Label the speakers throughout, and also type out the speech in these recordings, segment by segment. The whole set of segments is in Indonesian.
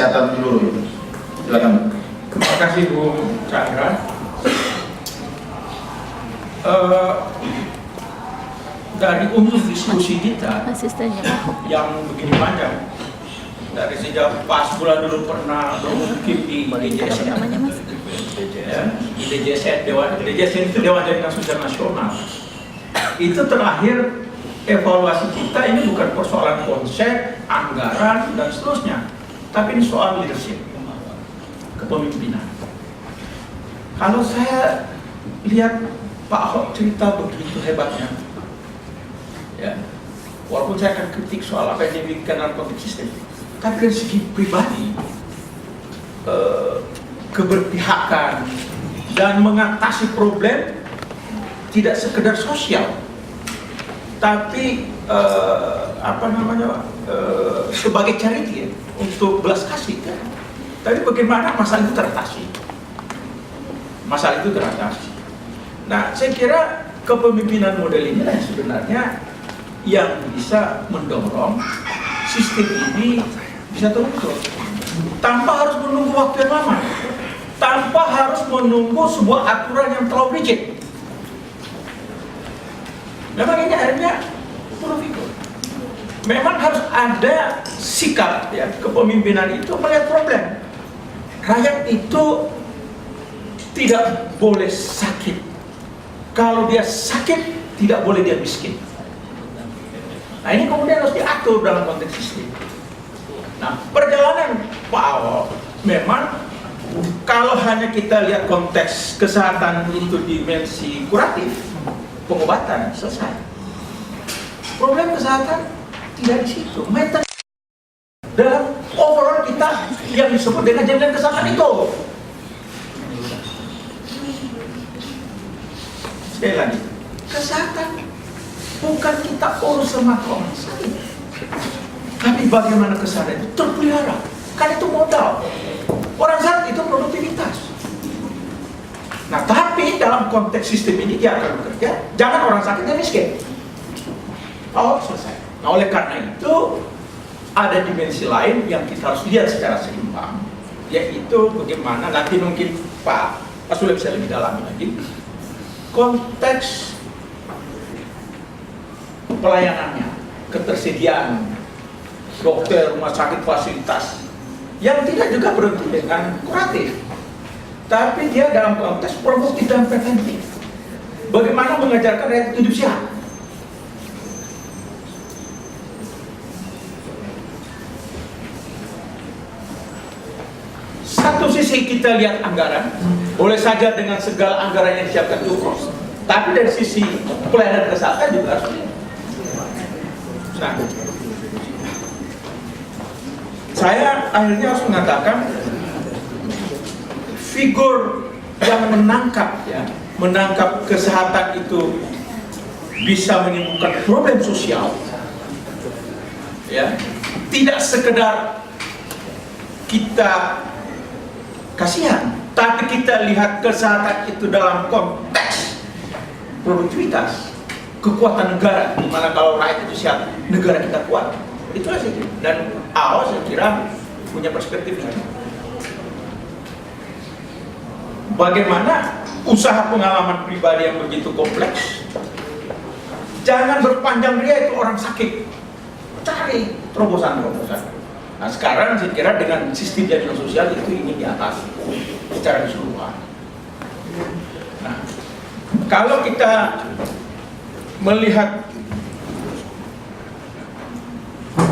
Speaker 1: kesehatan menyeluruh. Silakan.
Speaker 2: Terima kasih Bu Chandra. Dari umur diskusi kita yang begini panjang, dari sejak pas bulan dulu pernah bermukim di DJSN, DJSN itu Dewan Jaringan Sosial Nasional. Itu terakhir evaluasi kita ini bukan persoalan konsep, anggaran, dan seterusnya, tapi ini soal leadership, kepemimpinan. Kalau saya lihat Pak Ahok cerita begitu hebatnya, ya, walaupun saya akan kritik soal apa yang dibikin dalam konteks sistem, tapi dari segi pribadi, keberpihakan dan mengatasi problem tidak sekedar sosial, tapi sebagai charity ya, untuk belas kasih kan. Tapi bagaimana masalah itu teratasi? Masalah itu teratasi. Nah, saya kira kepemimpinan model ini yang sebenarnya yang bisa mendorong sistem ini bisa terwujud tanpa harus menunggu waktu yang lama, tanpa harus menunggu sebuah aturan yang terlalu rigid. Memang ini akhirnya perlu figur. Memang harus ada sikap ya, kepemimpinan itu melihat problem. Rakyat itu tidak boleh sakit. Kalau dia sakit, tidak boleh dia miskin. Nah, ini kemudian harus diatur dalam konteks sistem. Nah, perjalanan Pak Ahok memang kalau hanya kita lihat konteks kesehatan itu dimensi kuratif, pengobatan selesai. Problem kesehatan tidak di situ. Dalam overall kita yang disebut dengan jaminan kesehatan itu. Sekali lagi, kesehatan bukan kita urus semata orang sakit, tapi bagaimana kesehatan itu terpelihara. Karena itu modal. Orang sakit itu produktivitas. Nah, tapi dalam konteks sistem ini dia akan bekerja, jangan orang sakit dan miskin. Oh, selesai. Nah, oleh karena itu ada dimensi lain yang kita harus lihat secara seimbang, yaitu bagaimana nanti mungkin Pak Sule bisa lebih dalam lagi konteks pelayanannya, ketersediaan dokter, rumah sakit, fasilitas yang tidak juga berhenti dengan kuratif, tapi dia dalam konteks produktif dan preventif. Bagaimana mengajarkan rakyat hidup sehat. Satu sisi kita lihat anggaran, boleh saja dengan segala anggaran yang disiapkan cukup, tapi dari sisi pelayanan kesehatan juga harus dilihat. Nah, saya akhirnya harus mengatakan figur yang menangkap kesehatan itu bisa menimbulkan problem sosial, ya, tidak sekedar kita kasihan, tapi kita lihat kesehatan itu dalam konteks produktivitas, kekuatan negara, dimana kalau rakyat itu sehat, negara kita kuat. Itulah sih. Dan Ahok saya kira punya perspektif itu. Bagaimana usaha pengalaman pribadi yang begitu kompleks, jangan berpanjang dia itu orang sakit, cari terobosan-terobosan. Nah, sekarang saya kira dengan sistem jaminan sosial itu ingin diatasi secara keseluruhan. Nah, kalau kita melihat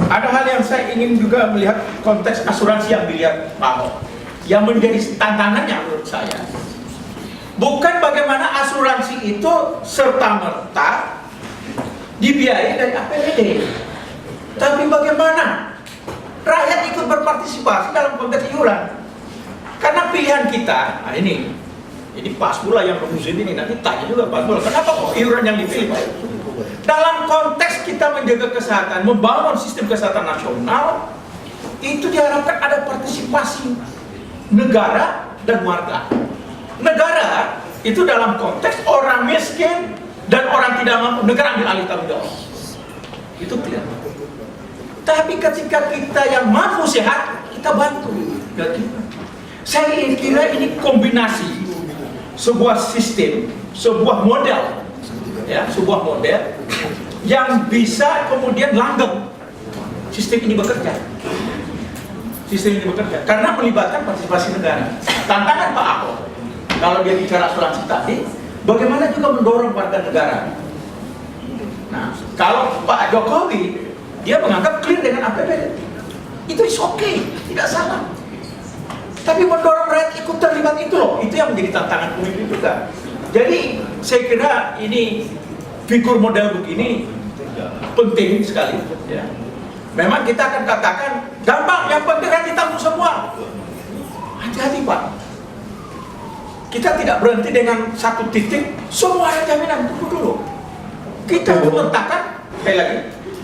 Speaker 2: ada hal yang saya ingin juga melihat konteks asuransi yang dilihat Pak Ahok, yang menjadi tantangannya menurut saya bukan bagaimana asuransi itu serta-merta dibiayai dari APBD, tapi bagaimana rakyat ikut berpartisipasi dalam konteks iuran. Karena pilihan kita, nah ini pas pula yang rumusin ini, nanti tanya juga pas pula, kenapa kok iuran yang dipilih? Dalam konteks kita menjaga kesehatan, membangun sistem kesehatan nasional, itu diharapkan ada partisipasi negara dan warga. Negara itu dalam konteks orang miskin dan orang tidak mampu, negara ambil alih tanggung jawab. Itu clear. Tapi ketika kita yang mampu sehat, kita bantu. Saya kira ini kombinasi sebuah sistem, sebuah model, ya, sebuah model yang bisa kemudian langgeng sistem ini bekerja. Sistem ini bekerja karena melibatkan partisipasi negara. Tantangan Pak Ahok, kalau dia bicara asuransi tadi, bagaimana juga mendorong warga negara. Nah, kalau Pak Jokowi, dia menganggap clear dengan APBD. Itu is okay, tidak salah. Tapi mendorong rakyat ikut terlibat itu loh, itu yang menjadi tantangan pemimpin juga. Jadi saya kira ini figur model begini penting sekali. Ya. Memang kita akan katakan gampang, yang penting kan ditanggung semua. Hati-hati Pak. Kita tidak berhenti dengan satu titik, semua ada jaminan, tunggu dulu. Kita meletakkan, sekali lagi,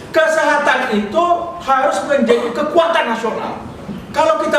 Speaker 2: kesehatan itu harus menjadi kekuatan nasional. Kalau kita